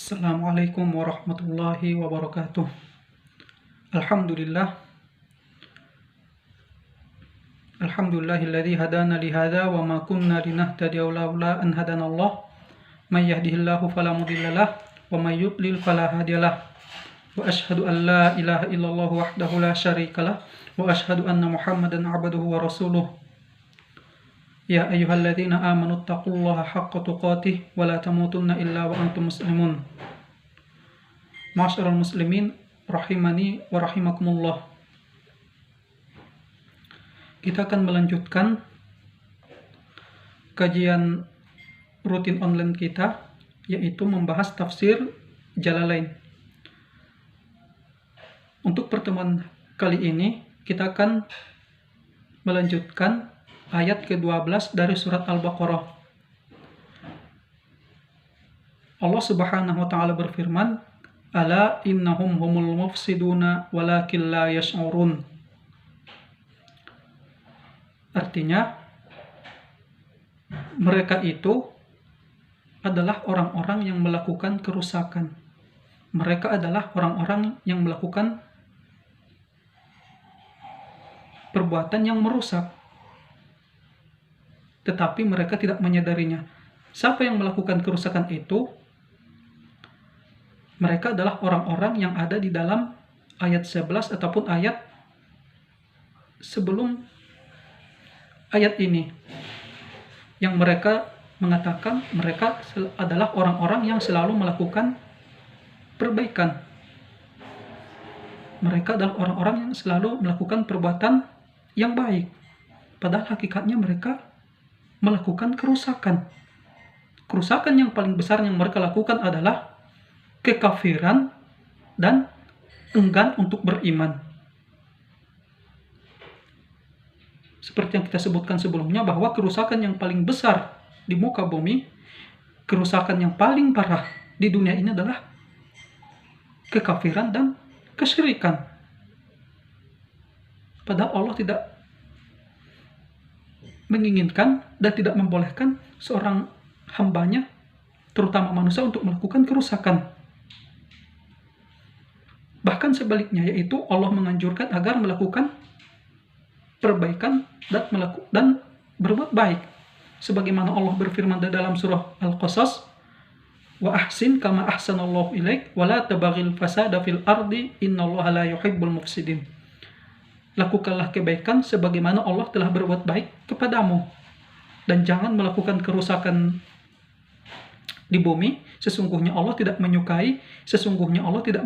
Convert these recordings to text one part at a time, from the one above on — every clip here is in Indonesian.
Assalamualaikum warahmatullahi wabarakatuh. Alhamdulillah. Alhamdulillahilladzi hadana li hadza wa ma kunna linahtadiya laula an hadanallah. May yahdihillahu fala mudhillalah wa may yudlil fala hadiyalah. Wa asyhadu an la ilaha illallah wahdahu la syarikalah wa asyhadu anna Muhammadan 'abduhu wa rasuluh. Ya ayyuhalladzina amanu taqullaha haqqa tuqatih wa la tamutunna illa wa antum muslimun. Ma'asyiral muslimin rahimani wa rahimakumullah. Kita akan melanjutkan kajian rutin online kita, yaitu membahas tafsir Jalalain. Untuk pertemuan kali ini kita akan melanjutkan ayat ke-12 dari surat Al-Baqarah. Allah Subhanahu wa taala berfirman, "Ala innahum humul mufsiduna walakin la yash'urun." Artinya, mereka itu adalah orang-orang yang melakukan kerusakan. Mereka adalah orang-orang yang melakukan perbuatan yang merusak, tetapi mereka tidak menyadarinya. Siapa yang melakukan kerusakan itu? Mereka adalah orang-orang yang ada di dalam ayat 11 ataupun ayat sebelum ayat ini, yang mereka mengatakan mereka adalah orang-orang yang selalu melakukan perbaikan. Mereka adalah orang-orang yang selalu melakukan perbuatan yang baik, padahal hakikatnya mereka melakukan kerusakan. Kerusakan yang paling besar yang mereka lakukan adalah kekafiran dan enggan untuk beriman. Seperti yang kita sebutkan sebelumnya, bahwa kerusakan yang paling besar di muka bumi, kerusakan yang paling parah di dunia ini adalah kekafiran dan kesyirikan. Padahal Allah tidak menginginkan dan tidak membolehkan seorang hambanya, terutama manusia, untuk melakukan kerusakan. Bahkan sebaliknya, yaitu Allah menganjurkan agar melakukan perbaikan dan berbuat baik. Sebagaimana Allah berfirman dalam surah Al-Qasas, "Wa ahsin kama ahsanallahu ilaik wa la tabaghil fasada fil ardi innallaha la yuhibbul mufsidin." Lakukanlah kebaikan sebagaimana Allah telah berbuat baik kepadamu, dan jangan melakukan kerusakan di bumi. Sesungguhnya Allah tidak menyukai, sesungguhnya Allah tidak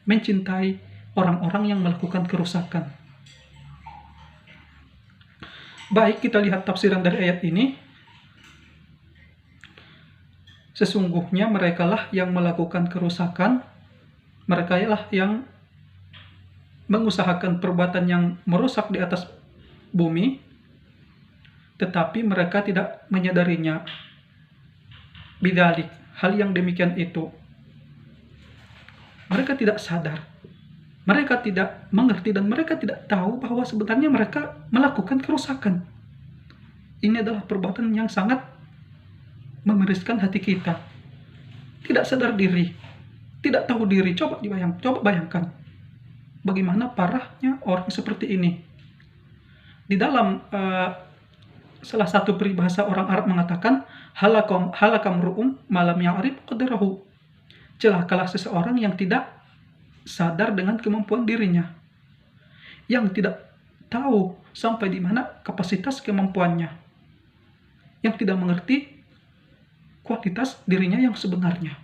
mencintai orang-orang yang melakukan kerusakan. Baik, kita lihat tafsiran dari ayat ini. Sesungguhnya merekalah yang melakukan kerusakan, merekalah yang mengusahakan perbuatan yang merusak di atas bumi, tetapi mereka tidak menyadarinya. Bidzalik, hal yang demikian itu, mereka tidak sadar, mereka tidak mengerti, dan mereka tidak tahu bahwa sebenarnya mereka melakukan kerusakan. Ini adalah perbuatan yang sangat memiriskan hati kita. Tidak sadar diri, tidak tahu diri. Coba bayangkan bagaimana parahnya orang seperti ini. Di dalam salah satu peribahasa orang Arab mengatakan, halakam ru'um malam ya'rif qadrahu. Celakalah seseorang yang tidak sadar dengan kemampuan dirinya, yang tidak tahu sampai di mana kapasitas kemampuannya, yang tidak mengerti kualitas dirinya yang sebenarnya.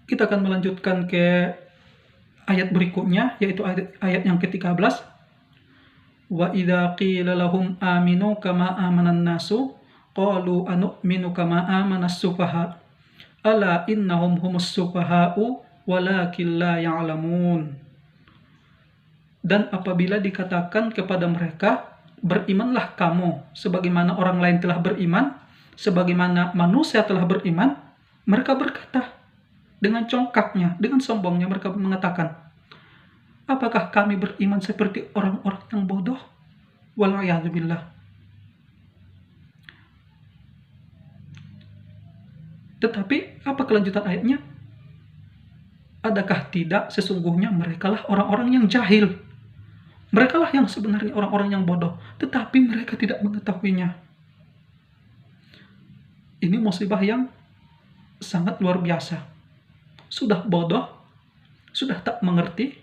Kita akan melanjutkan ke ayat berikutnya, yaitu ayat yang ke-13. Wa idza qila lahum aminu kama amanan nasu qalu anu'minu kama amanas sufaha ala innahum humus sufaha'u walakin la ya'lamun. Dan apabila dikatakan kepada mereka, berimanlah kamu sebagaimana orang lain telah beriman, sebagaimana manusia telah beriman, mereka berkata dengan congkaknya, dengan sombongnya, mereka mengatakan, apakah kami beriman seperti orang-orang yang bodoh? Wal'iyadzubillah. Tetapi apa kelanjutan ayatnya? Adakah tidak sesungguhnya merekalah orang-orang yang jahil. Merekalah yang sebenarnya orang-orang yang bodoh, tetapi mereka tidak mengetahuinya. Ini musibah yang sangat luar biasa. Sudah bodoh, sudah tak mengerti,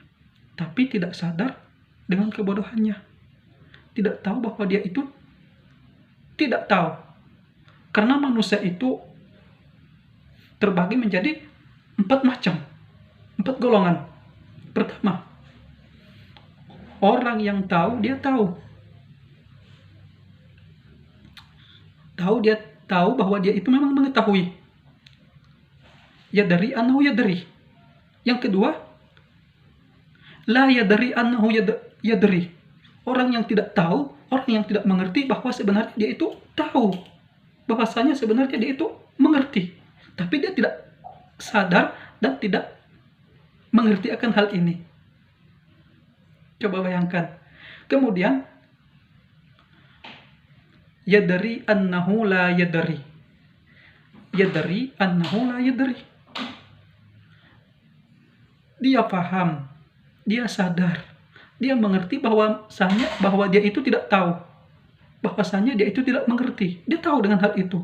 tapi tidak sadar dengan kebodohannya. Tidak tahu bahwa dia itu tidak tahu. Karena manusia itu terbagi menjadi 4 macam, 4 golongan. Pertama, orang yang tahu, dia tahu. Dia tahu bahwa dia itu memang mengetahui. Yadari annahu yadari. Yang kedua, la yadari annahu yadari. Orang yang tidak tahu, orang yang tidak mengerti bahwa sebenarnya dia itu tahu. Bahwasanya sebenarnya dia itu mengerti. Tapi dia tidak sadar dan tidak mengerti akan hal ini. Coba bayangkan. Kemudian, yadari annahu la yadari. Yadari annahu la yadari. Dia paham, dia sadar, dia mengerti bahwa dia itu tidak tahu. Bahwasanya dia itu tidak mengerti. Dia tahu dengan hal itu.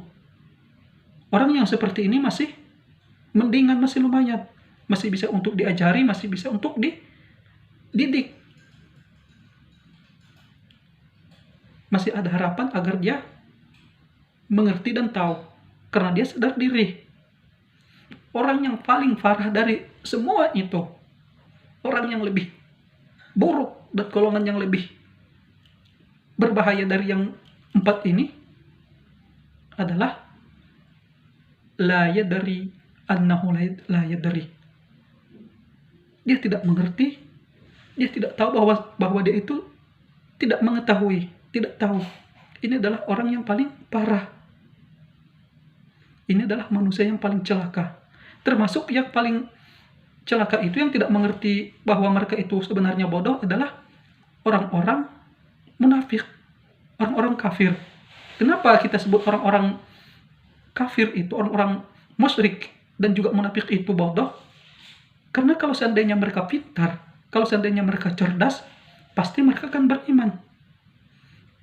Orang yang seperti ini masih mendingan, masih lumayan. Masih bisa untuk diajari, masih bisa untuk dididik. Masih ada harapan agar dia mengerti dan tahu. Karena dia sadar diri. Orang yang paling parah dari semua itu, orang yang lebih buruk dan golongan yang lebih berbahaya dari yang 4 ini adalah la yadari annahu la yadari. Dia tidak mengerti, dia tidak tahu bahwa dia itu tidak mengetahui, tidak tahu. Ini adalah orang yang paling parah. Ini adalah manusia yang paling celaka. Termasuk yang paling celaka itu yang tidak mengerti bahwa mereka itu sebenarnya bodoh adalah orang-orang munafik, orang-orang kafir. Kenapa kita sebut orang-orang kafir itu, orang-orang musyrik dan juga munafik itu bodoh? Karena kalau seandainya mereka pintar, kalau seandainya mereka cerdas, pasti mereka akan beriman.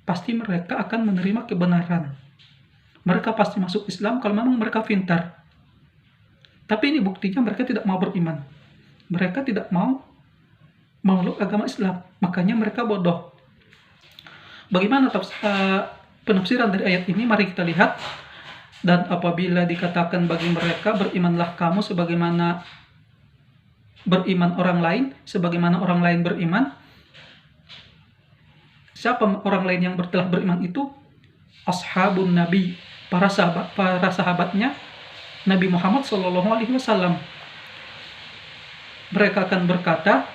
Pasti mereka akan menerima kebenaran. Mereka pasti masuk Islam kalau memang mereka pintar. Tapi ini buktinya mereka tidak mau beriman. Mereka tidak mau memeluk agama Islam. Makanya mereka bodoh. Bagaimana penafsiran dari ayat ini? Mari kita lihat. Dan apabila dikatakan bagi mereka, berimanlah kamu sebagaimana beriman orang lain, sebagaimana orang lain beriman. Siapa orang lain yang telah beriman itu? Ashabun Nabi, para sahabatnya Nabi Muhammad SAW. Mereka akan berkata,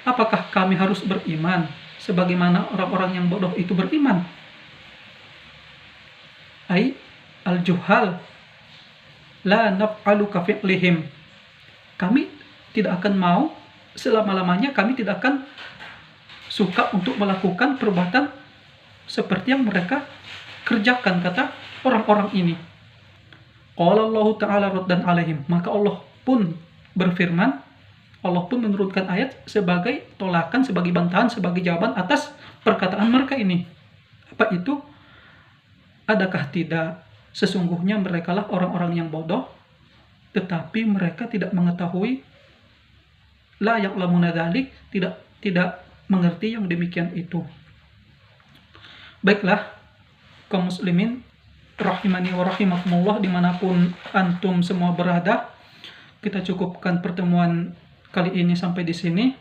apakah kami harus beriman sebagaimana orang-orang yang bodoh itu beriman? Ai al-juhal la naf'alu kafi'lihim. Kami tidak akan mau, selama-lamanya kami tidak akan suka untuk melakukan perbuatan seperti yang mereka kerjakan, kata orang-orang ini. Qala Allah Ta'ala raddan alaihim. Maka Allah pun berfirman, Allah pun menurunkan ayat sebagai tolakan, sebagai bantahan, sebagai jawaban atas perkataan mereka ini. Apa itu? Adakah tidak sesungguhnya merekalah orang-orang yang bodoh, tetapi mereka tidak mengetahui, la ya'lamuna dzalik, tidak mengerti yang demikian itu. Baiklah, kaum muslimin rahimani wa rahimakumullah, dimanapun antum semua berada, kita cukupkan pertemuan kali ini sampai di sini.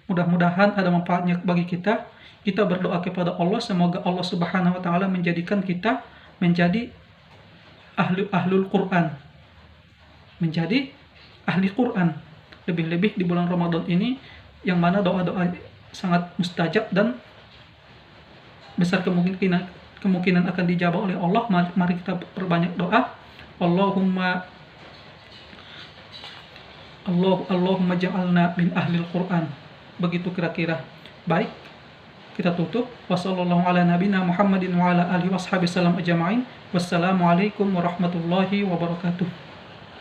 Mudah-mudahan ada manfaatnya bagi kita. Kita berdoa kepada Allah, semoga Allah Subhanahu wa taala menjadikan kita menjadi ahlul Quran, menjadi ahli Quran, lebih-lebih di bulan Ramadan ini, yang mana doa-doa sangat mustajab dan besar kemungkinan akan dijawab oleh Allah. Mari kita perbanyak doa. Allahumma ja'alna min ahlil Quran. Begitu kira-kira. Baik, kita tutup. Wassallallahu ala nabiyina Muhammadin wa ala alihi washabihi sallam ajma'in. Wassalamualaikum warahmatullahi wabarakatuh.